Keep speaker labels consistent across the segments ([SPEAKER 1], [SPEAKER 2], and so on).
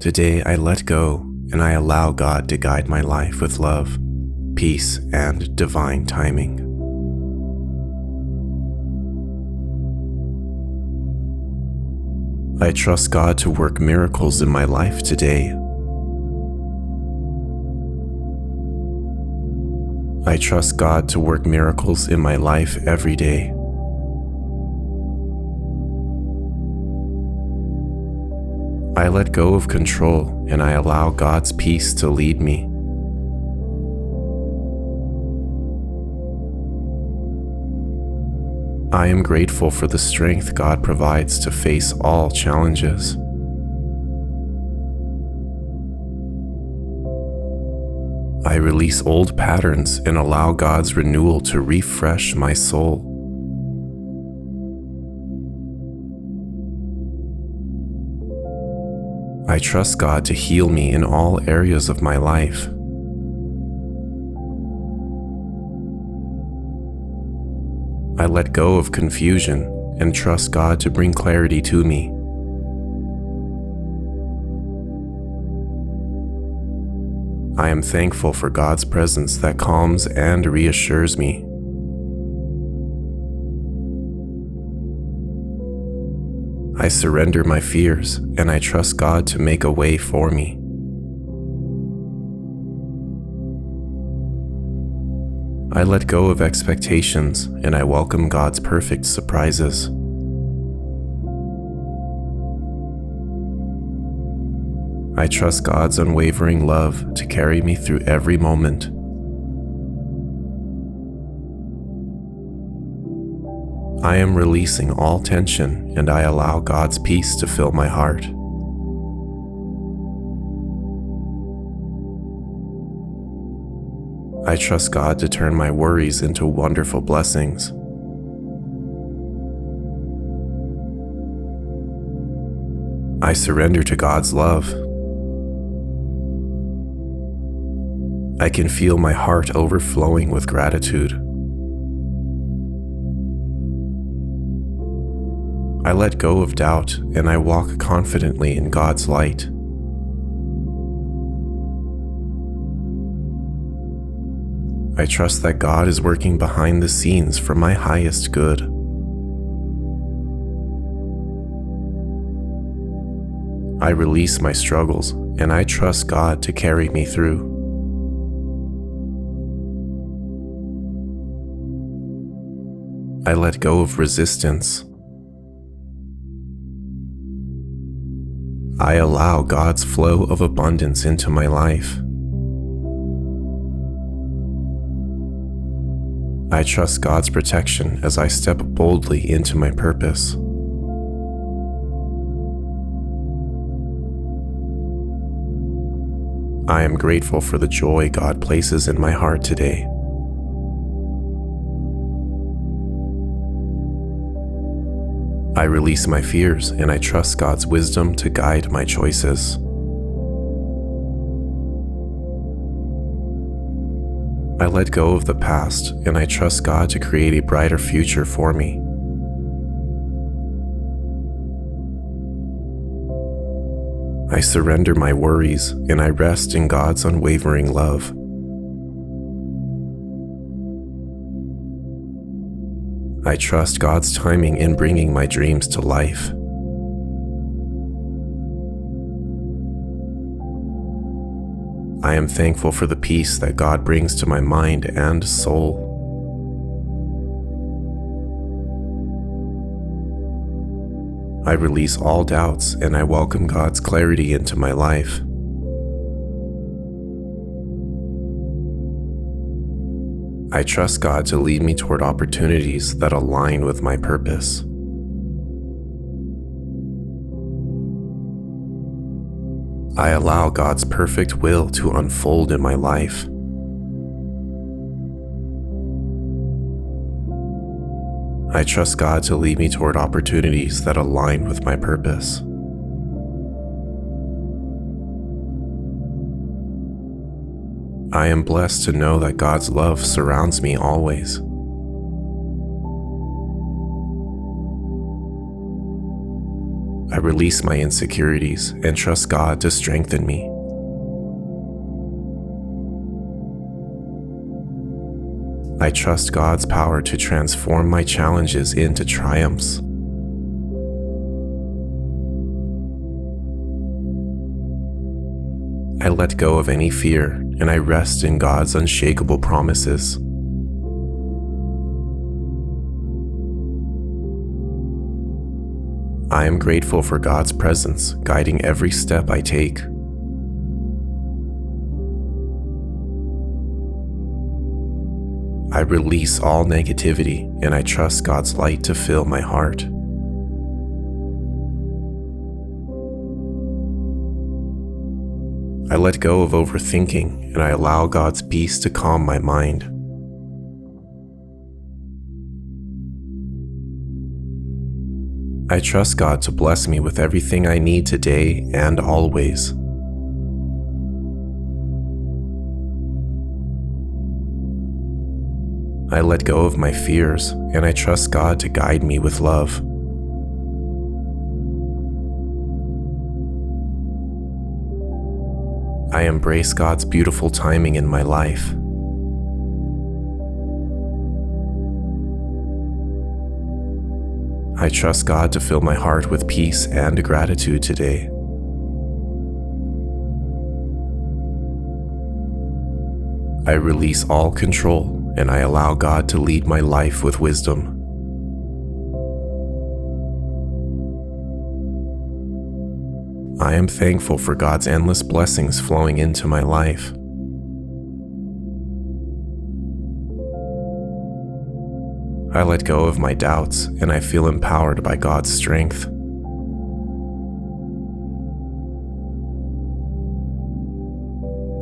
[SPEAKER 1] Today I let go and I allow God to guide my life with love, peace, and divine timing. I trust God to work miracles in my life today. I trust God to work miracles in my life every day. I let go of control and I allow God's peace to lead me. I am grateful for the strength God provides to face all challenges. I release old patterns and allow God's renewal to refresh my soul. I trust God to heal me in all areas of my life. I let go of confusion and trust God to bring clarity to me. I am thankful for God's presence that calms and reassures me. I surrender my fears and I trust God to make a way for me. I let go of expectations and I welcome God's perfect surprises. I trust God's unwavering love to carry me through every moment. I am releasing all tension and I allow God's peace to fill my heart. I trust God to turn my worries into wonderful blessings. I surrender to God's love. I can feel my heart overflowing with gratitude. I let go of doubt and I walk confidently in God's light. I trust that God is working behind the scenes for my highest good. I release my struggles and I trust God to carry me through. I let go of resistance. I allow God's flow of abundance into my life. I trust God's protection as I step boldly into my purpose. I am grateful for the joy God places in my heart today. I release my fears and I trust God's wisdom to guide my choices. I let go of the past and I trust God to create a brighter future for me. I surrender my worries and I rest in God's unwavering love. I trust God's timing in bringing my dreams to life. I am thankful for the peace that God brings to my mind and soul. I release all doubts and I welcome God's clarity into my life. I trust God to lead me toward opportunities that align with my purpose. I allow God's perfect will to unfold in my life. I trust God to lead me toward opportunities that align with my purpose. I am blessed to know that God's love surrounds me always. I release my insecurities and trust God to strengthen me. I trust God's power to transform my challenges into triumphs. I let go of any fear and I rest in God's unshakable promises. I am grateful for God's presence guiding every step I take. I release all negativity and I trust God's light to fill my heart. I let go of overthinking and I allow God's peace to calm my mind. I trust God to bless me with everything I need today and always. I let go of my fears and I trust God to guide me with love. I embrace God's beautiful timing in my life. I trust God to fill my heart with peace and gratitude today. I release all control and I allow God to lead my life with wisdom. I am thankful for God's endless blessings flowing into my life. I let go of my doubts and I feel empowered by God's strength.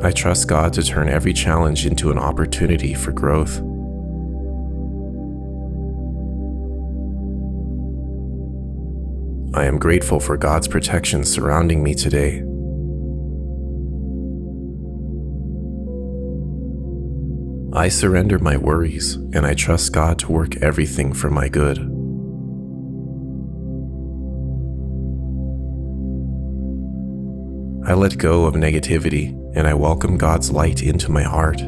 [SPEAKER 1] I trust God to turn every challenge into an opportunity for growth. I am grateful for God's protection surrounding me today. I surrender my worries and I trust God to work everything for my good. I let go of negativity and I welcome God's light into my heart.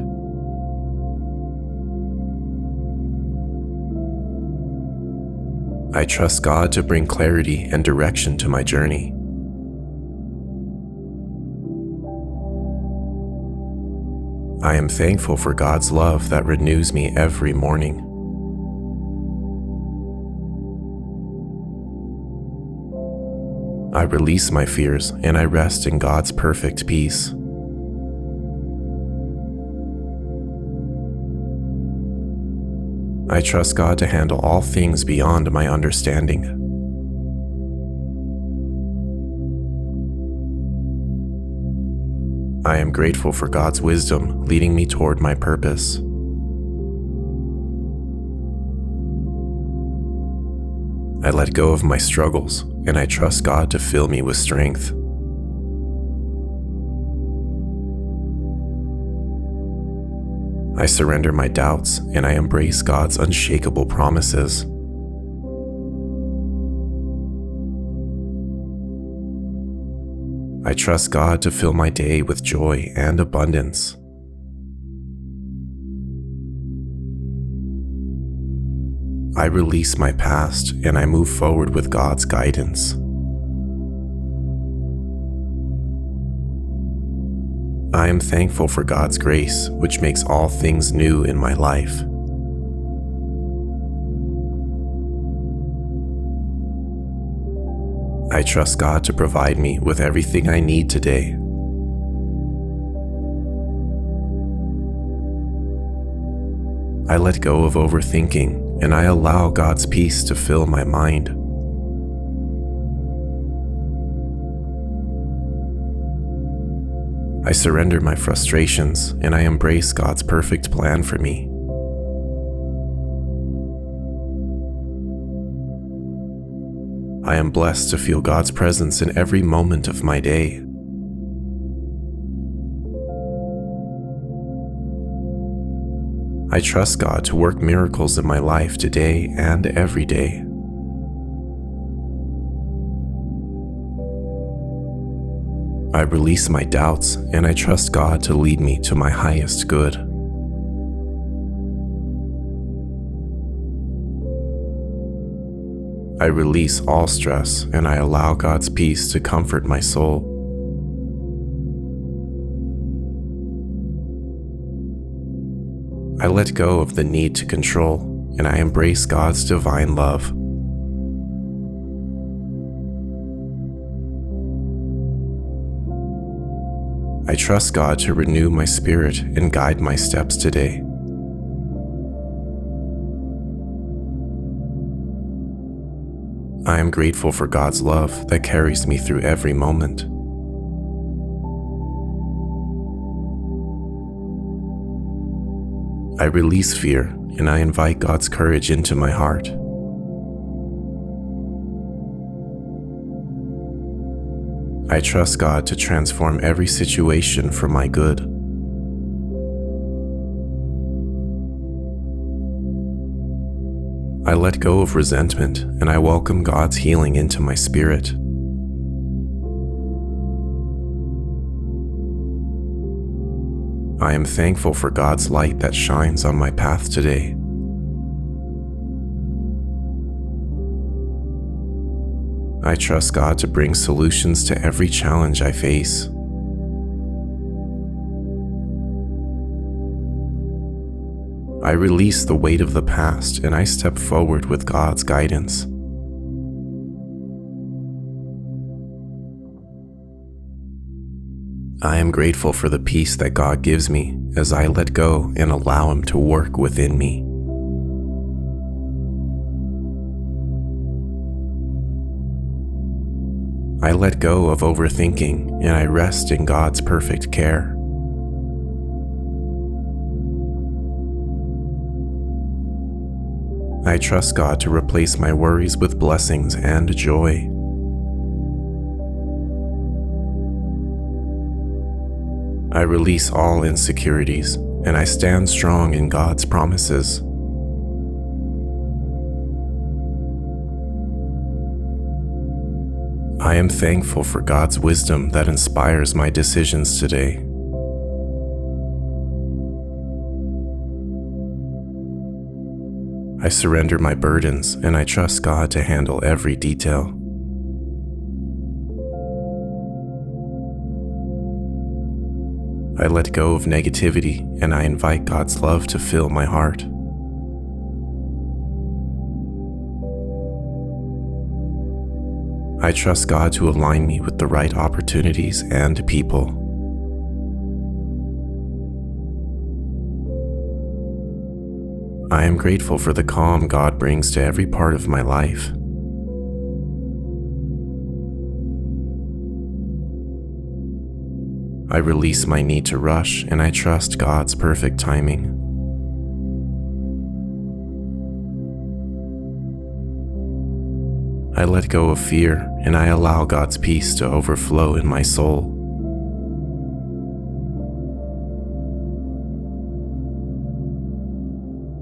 [SPEAKER 1] I trust God to bring clarity and direction to my journey. I am thankful for God's love that renews me every morning. I release my fears and I rest in God's perfect peace. I trust God to handle all things beyond my understanding. I am grateful for God's wisdom leading me toward my purpose. I let go of my struggles and I trust God to fill me with strength. I surrender my doubts and I embrace God's unshakable promises. I trust God to fill my day with joy and abundance. I release my past and I move forward with God's guidance. I am thankful for God's grace, which makes all things new in my life. I trust God to provide me with everything I need today. I let go of overthinking and I allow God's peace to fill my mind. I surrender my frustrations and I embrace God's perfect plan for me. I am blessed to feel God's presence in every moment of my day. I trust God to work miracles in my life today and every day. I release my doubts and I trust God to lead me to my highest good. I release all stress and I allow God's peace to comfort my soul. I let go of the need to control and I embrace God's divine love. I trust God to renew my spirit and guide my steps today. I am grateful for God's love that carries me through every moment. I release fear and I invite God's courage into my heart. I trust God to transform every situation for my good. I let go of resentment and I welcome God's healing into my spirit. I am thankful for God's light that shines on my path today. I trust God to bring solutions to every challenge I face. I release the weight of the past and I step forward with God's guidance. I am grateful for the peace that God gives me as I let go and allow Him to work within me. I let go of overthinking and I rest in God's perfect care. I trust God to replace my worries with blessings and joy. I release all insecurities and I stand strong in God's promises. I am thankful for God's wisdom that inspires my decisions today. I surrender my burdens and I trust God to handle every detail. I let go of negativity and I invite God's love to fill my heart. I trust God to align me with the right opportunities and people. I am grateful for the calm God brings to every part of my life. I release my need to rush and I trust God's perfect timing. I let go of fear and I allow God's peace to overflow in my soul.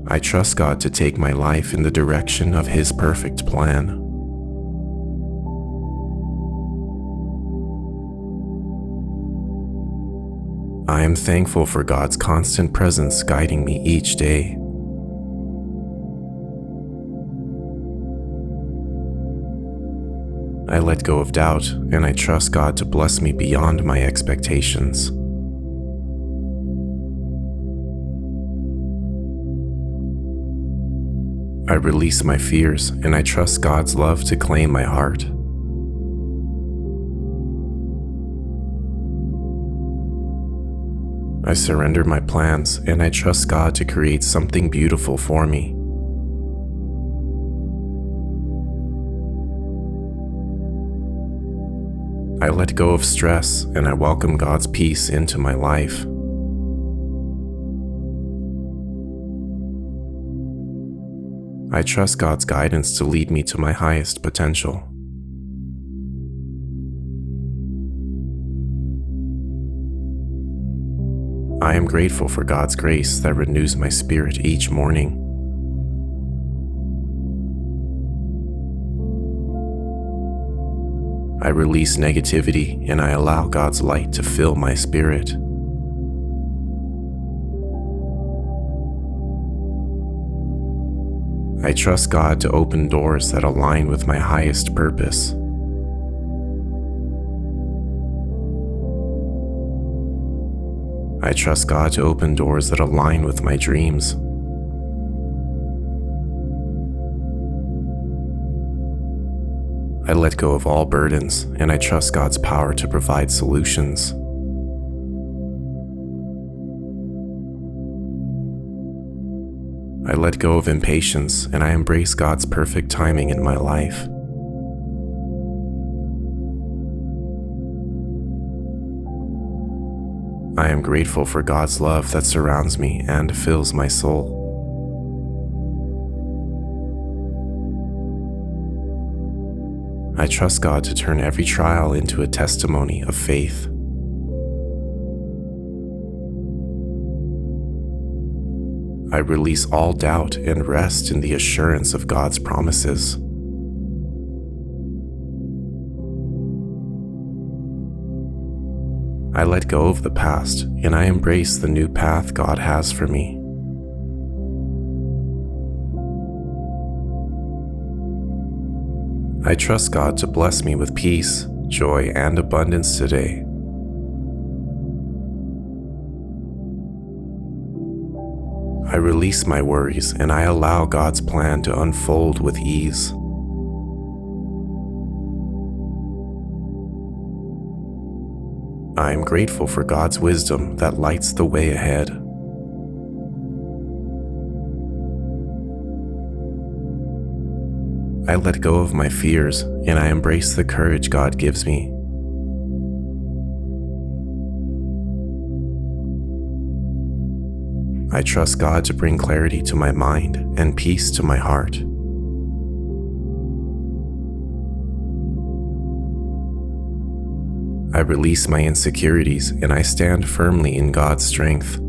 [SPEAKER 1] I trust God to take my life in the direction of His perfect plan. I am thankful for God's constant presence guiding me each day. I let go of doubt and I trust God to bless me beyond my expectations. I release my fears and I trust God's love to claim my heart. I surrender my plans and I trust God to create something beautiful for me. I let go of stress and I welcome God's peace into my life. I trust God's guidance to lead me to my highest potential. I am grateful for God's grace that renews my spirit each morning. I release negativity and I allow God's light to fill my spirit. I trust God to open doors that align with my highest purpose. I trust God to open doors that align with my dreams. I let go of all burdens, and I trust God's power to provide solutions. I let go of impatience, and I embrace God's perfect timing in my life. I am grateful for God's love that surrounds me and fills my soul. I trust God to turn every trial into a testimony of faith. I release all doubt and rest in the assurance of God's promises. I let go of the past and I embrace the new path God has for me. I trust God to bless me with peace, joy, and abundance today. I release my worries and I allow God's plan to unfold with ease. I am grateful for God's wisdom that lights the way ahead. I let go of my fears and I embrace the courage God gives me. I trust God to bring clarity to my mind and peace to my heart. I release my insecurities and I stand firmly in God's strength.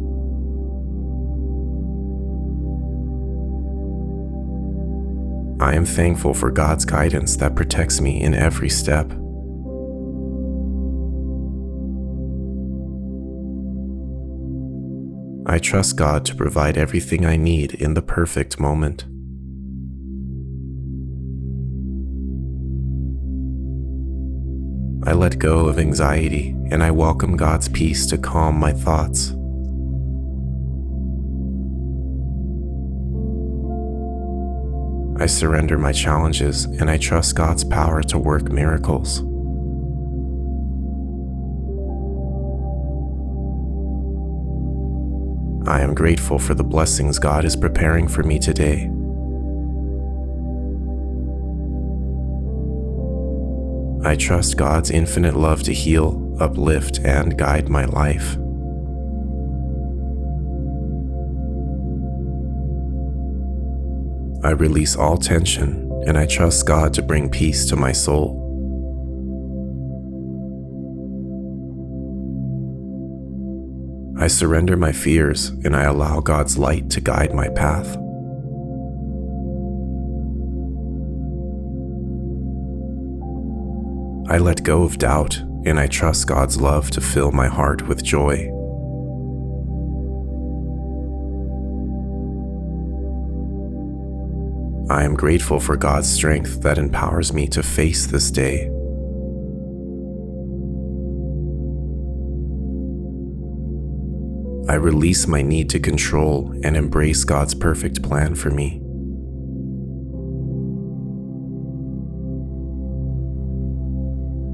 [SPEAKER 1] I am thankful for God's guidance that protects me in every step. I trust God to provide everything I need in the perfect moment. I let go of anxiety and I welcome God's peace to calm my thoughts. I surrender my challenges and I trust God's power to work miracles. I am grateful for the blessings God is preparing for me today. I trust God's infinite love to heal, uplift, and guide my life. I release all tension, and I trust God to bring peace to my soul. I surrender my fears, and I allow God's light to guide my path. I let go of doubt, and I trust God's love to fill my heart with joy. I am grateful for God's strength that empowers me to face this day. I release my need to control and embrace God's perfect plan for me.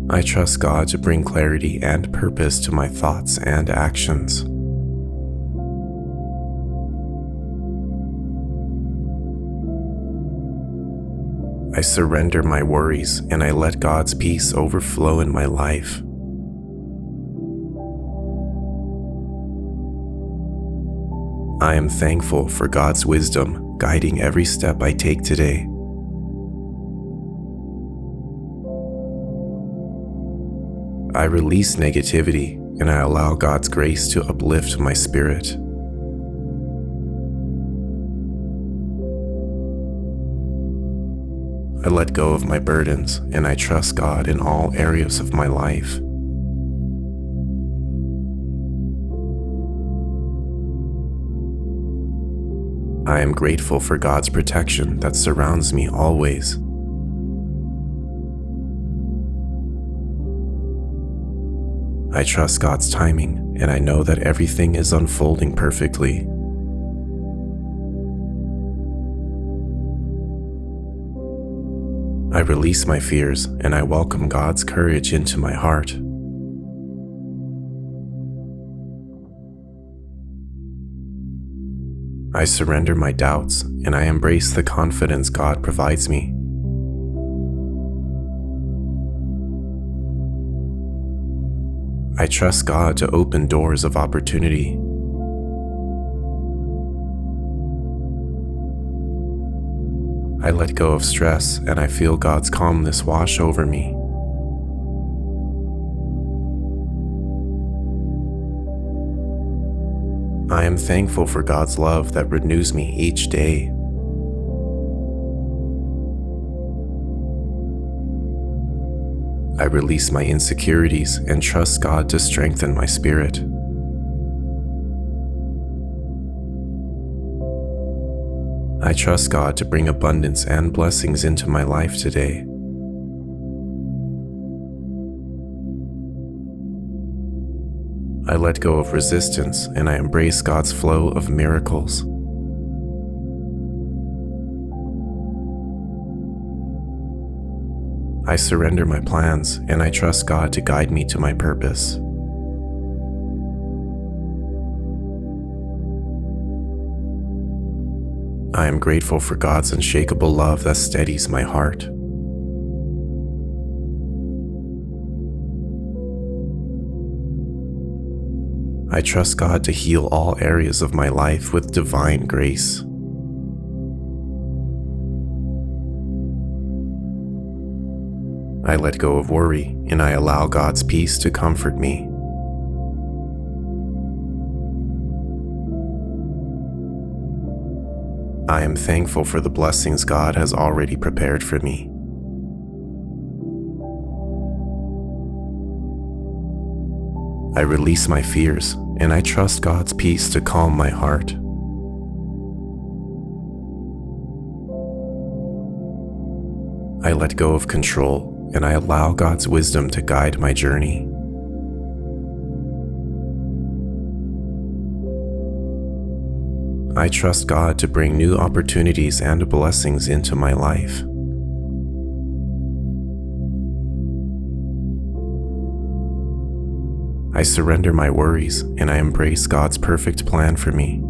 [SPEAKER 1] I trust God to bring clarity and purpose to my thoughts and actions. I surrender my worries and I let God's peace overflow in my life. I am thankful for God's wisdom guiding every step I take today. I release negativity and I allow God's grace to uplift my spirit. I let go of my burdens and I trust God in all areas of my life. I am grateful for God's protection that surrounds me always. I trust God's timing, and I know that everything is unfolding perfectly. I release my fears, and I welcome God's courage into my heart. I surrender my doubts, and I embrace the confidence God provides me. I trust God to open doors of opportunity. I let go of stress, and I feel God's calmness wash over me. I am thankful for God's love that renews me each day. I release my insecurities and trust God to strengthen my spirit. I trust God to bring abundance and blessings into my life today. I let go of resistance and I embrace God's flow of miracles. I surrender my plans and I trust God to guide me to my purpose. I am grateful for God's unshakable love that steadies my heart. I trust God to heal all areas of my life with divine grace. I let go of worry and I allow God's peace to comfort me. I am thankful for the blessings God has already prepared for me. I release my fears and I trust God's peace to calm my heart. I let go of control and I allow God's wisdom to guide my journey. I trust God to bring new opportunities and blessings into my life. I surrender my worries and I embrace God's perfect plan for me.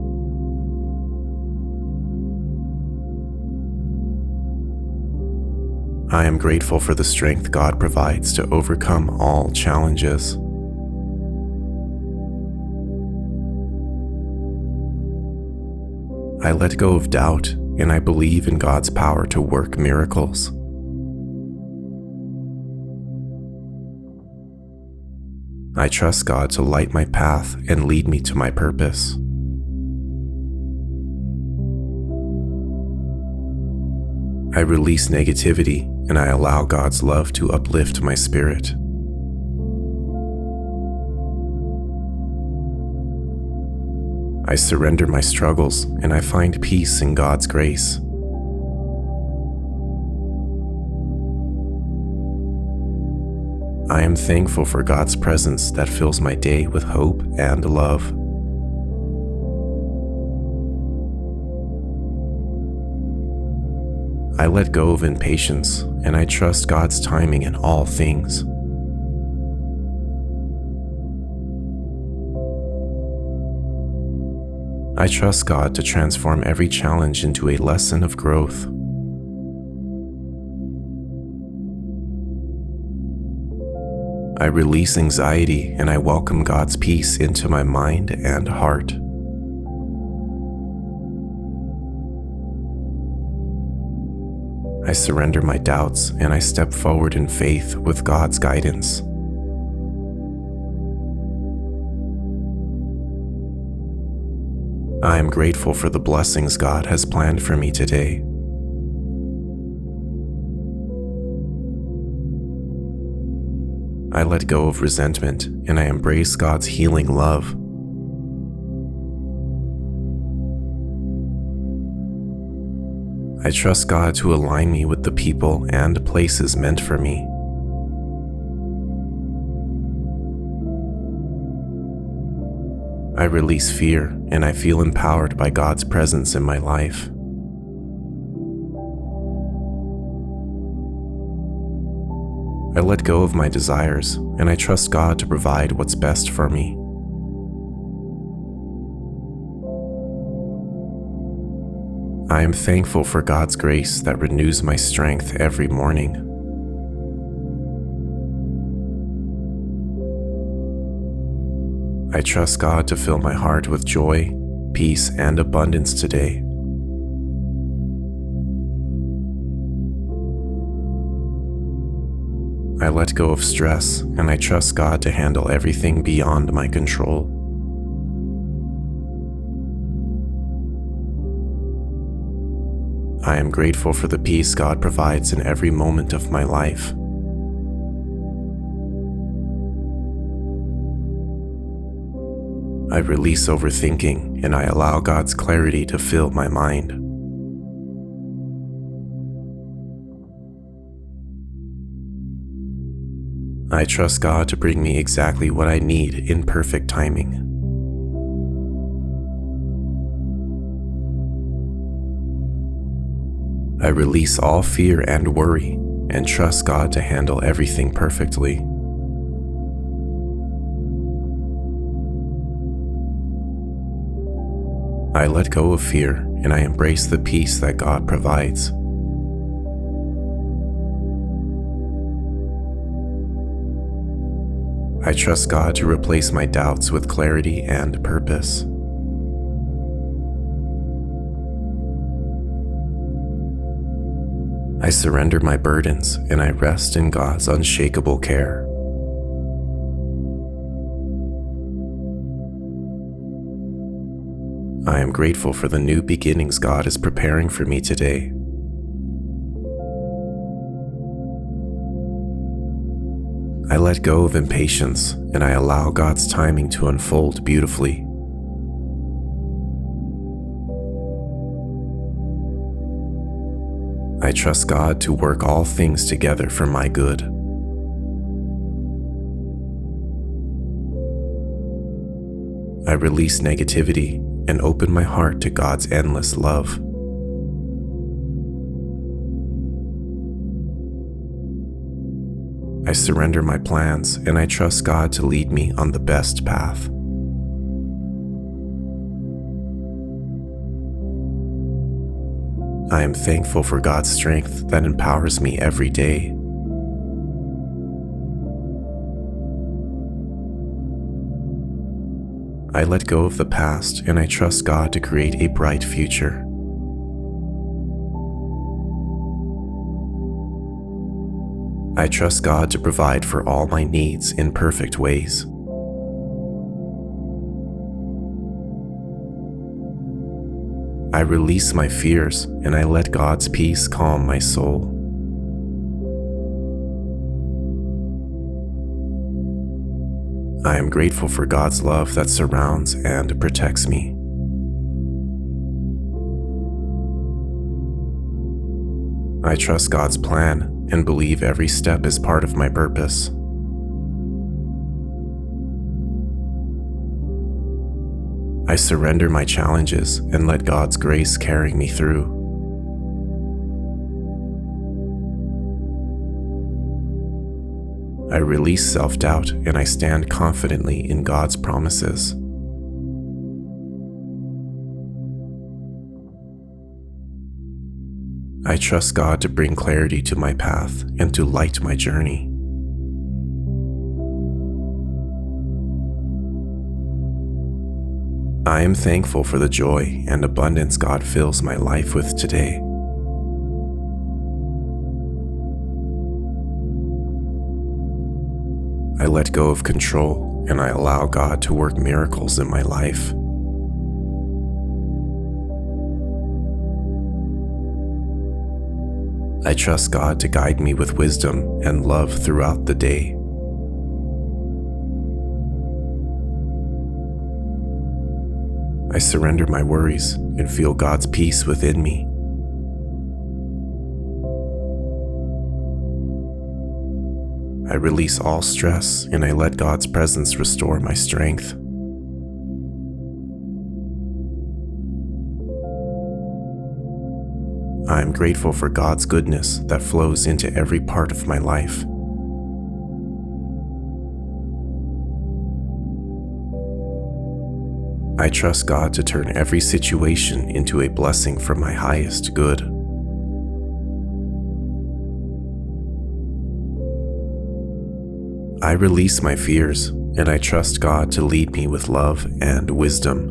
[SPEAKER 1] I am grateful for the strength God provides to overcome all challenges. I let go of doubt and I believe in God's power to work miracles. I trust God to light my path and lead me to my purpose. I release negativity and I allow God's love to uplift my spirit. I surrender my struggles and I find peace in God's grace. I am thankful for God's presence that fills my day with hope and love. I let go of impatience and I trust God's timing in all things. I trust God to transform every challenge into a lesson of growth. I release anxiety and I welcome God's peace into my mind and heart. I surrender my doubts and I step forward in faith with God's guidance. I am grateful for the blessings God has planned for me today. I let go of resentment and I embrace God's healing love. I trust God to align me with the people and places meant for me. I release fear and I feel empowered by God's presence in my life. I let go of my desires and I trust God to provide what's best for me. I am thankful for God's grace that renews my strength every morning. I trust God to fill my heart with joy, peace, and abundance today. I let go of stress and I trust God to handle everything beyond my control. I am grateful for the peace God provides in every moment of my life. I release overthinking and I allow God's clarity to fill my mind. I trust God to bring me exactly what I need in perfect timing. I release all fear and worry and trust God to handle everything perfectly. I let go of fear and I embrace the peace that God provides. I trust God to replace my doubts with clarity and purpose. I surrender my burdens and I rest in God's unshakable care. I am grateful for the new beginnings God is preparing for me today. I let go of impatience and I allow God's timing to unfold beautifully. I trust God to work all things together for my good. I release negativity and open my heart to God's endless love. I surrender my plans and I trust God to lead me on the best path. I am thankful for God's strength that empowers me every day. I let go of the past and I trust God to create a bright future. I trust God to provide for all my needs in perfect ways. I release my fears and I let God's peace calm my soul. I am grateful for God's love that surrounds and protects me. I trust God's plan and believe every step is part of my purpose. I surrender my challenges and let God's grace carry me through. I release self-doubt and I stand confidently in God's promises. I trust God to bring clarity to my path and to light my journey. I am thankful for the joy and abundance God fills my life with today. I let go of control and I allow God to work miracles in my life. I trust God to guide me with wisdom and love throughout the day. I surrender my worries and feel God's peace within me. I release all stress and I let God's presence restore my strength. I am grateful for God's goodness that flows into every part of my life. I trust God to turn every situation into a blessing for my highest good. I release my fears and I trust God to lead me with love and wisdom.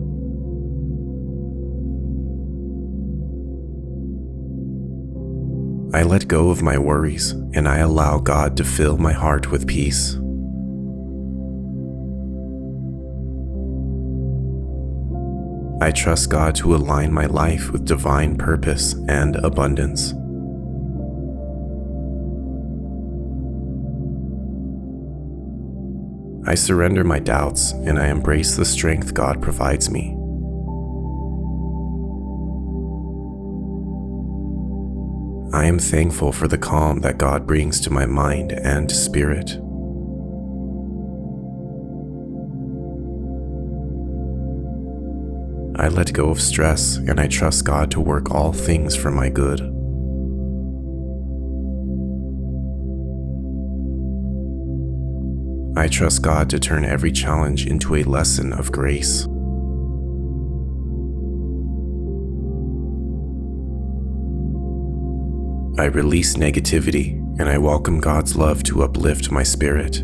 [SPEAKER 1] I let go of my worries and I allow God to fill my heart with peace. I trust God to align my life with divine purpose and abundance. I surrender my doubts and I embrace the strength God provides me. I am thankful for the calm that God brings to my mind and spirit. I let go of stress and I trust God to work all things for my good. I trust God to turn every challenge into a lesson of grace. I release negativity and I welcome God's love to uplift my spirit.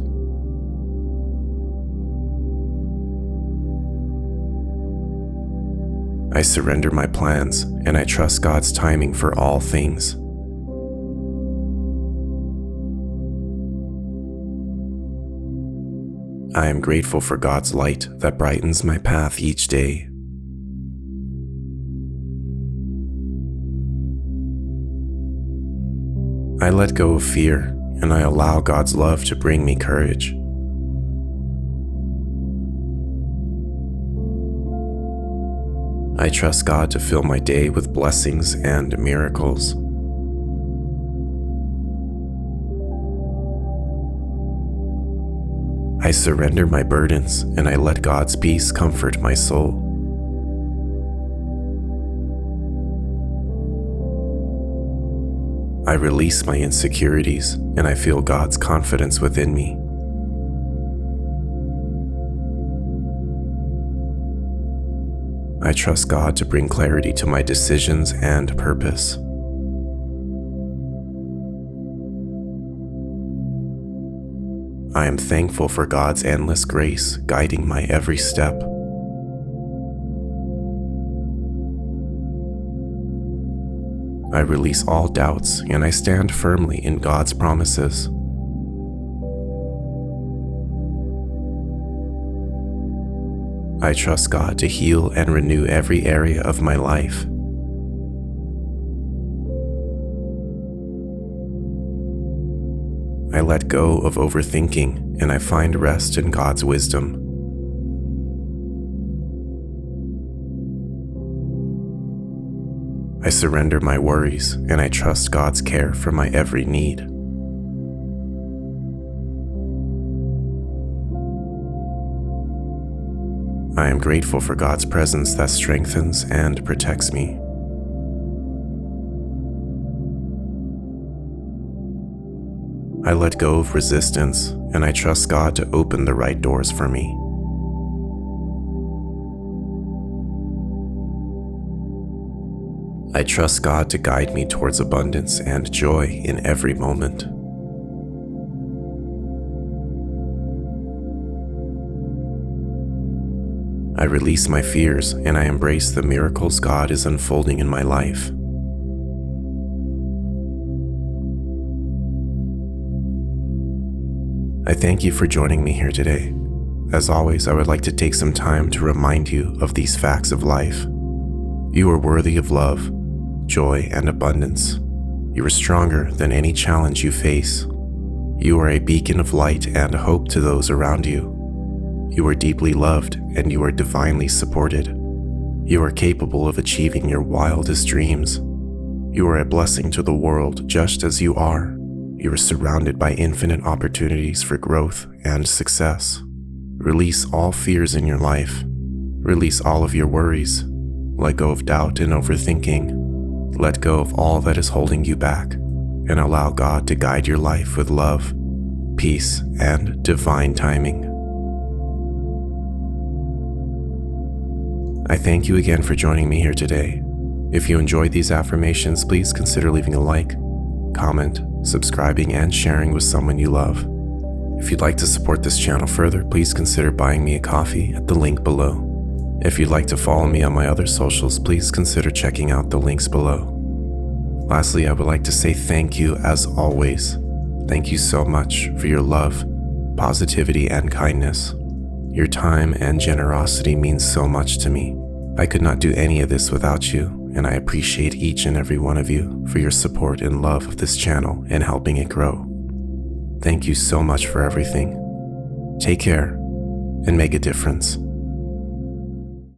[SPEAKER 1] I surrender my plans and I trust God's timing for all things. I am grateful for God's light that brightens my path each day. I let go of fear and I allow God's love to bring me courage. I trust God to fill my day with blessings and miracles. I surrender my burdens and I let God's peace comfort my soul. I release my insecurities and I feel God's confidence within me. I trust God to bring clarity to my decisions and purpose. I am thankful for God's endless grace guiding my every step. I release all doubts and I stand firmly in God's promises. I trust God to heal and renew every area of my life. I let go of overthinking and I find rest in God's wisdom. I surrender my worries and I trust God's care for my every need. I am grateful for God's presence that strengthens and protects me. I let go of resistance and I trust God to open the right doors for me. I trust God to guide me towards abundance and joy in every moment. I release my fears and I embrace the miracles God is unfolding in my life. I thank you for joining me here today. As always, I would like to take some time to remind you of these facts of life. You are worthy of love, joy, and abundance. You are stronger than any challenge you face. You are a beacon of light and hope to those around you. You are deeply loved and you are divinely supported. You are capable of achieving your wildest dreams. You are a blessing to the world just as you are. You are surrounded by infinite opportunities for growth and success. Release all fears in your life. Release all of your worries. Let go of doubt and overthinking. Let go of all that is holding you back, and allow God to guide your life with love, peace, and divine timing. I thank you again for joining me here today. If you enjoyed these affirmations, please consider leaving a like, comment, subscribing, and sharing with someone you love. If you'd like to support this channel further, please consider buying me a coffee at the link below. If you'd like to follow me on my other socials, please consider checking out the links below. Lastly, I would like to say thank you as always. Thank you so much for your love, positivity, and kindness. Your time and generosity means so much to me. I could not do any of this without you, and I appreciate each and every one of you for your support and love of this channel and helping it grow. Thank you so much for everything. Take care and make a difference.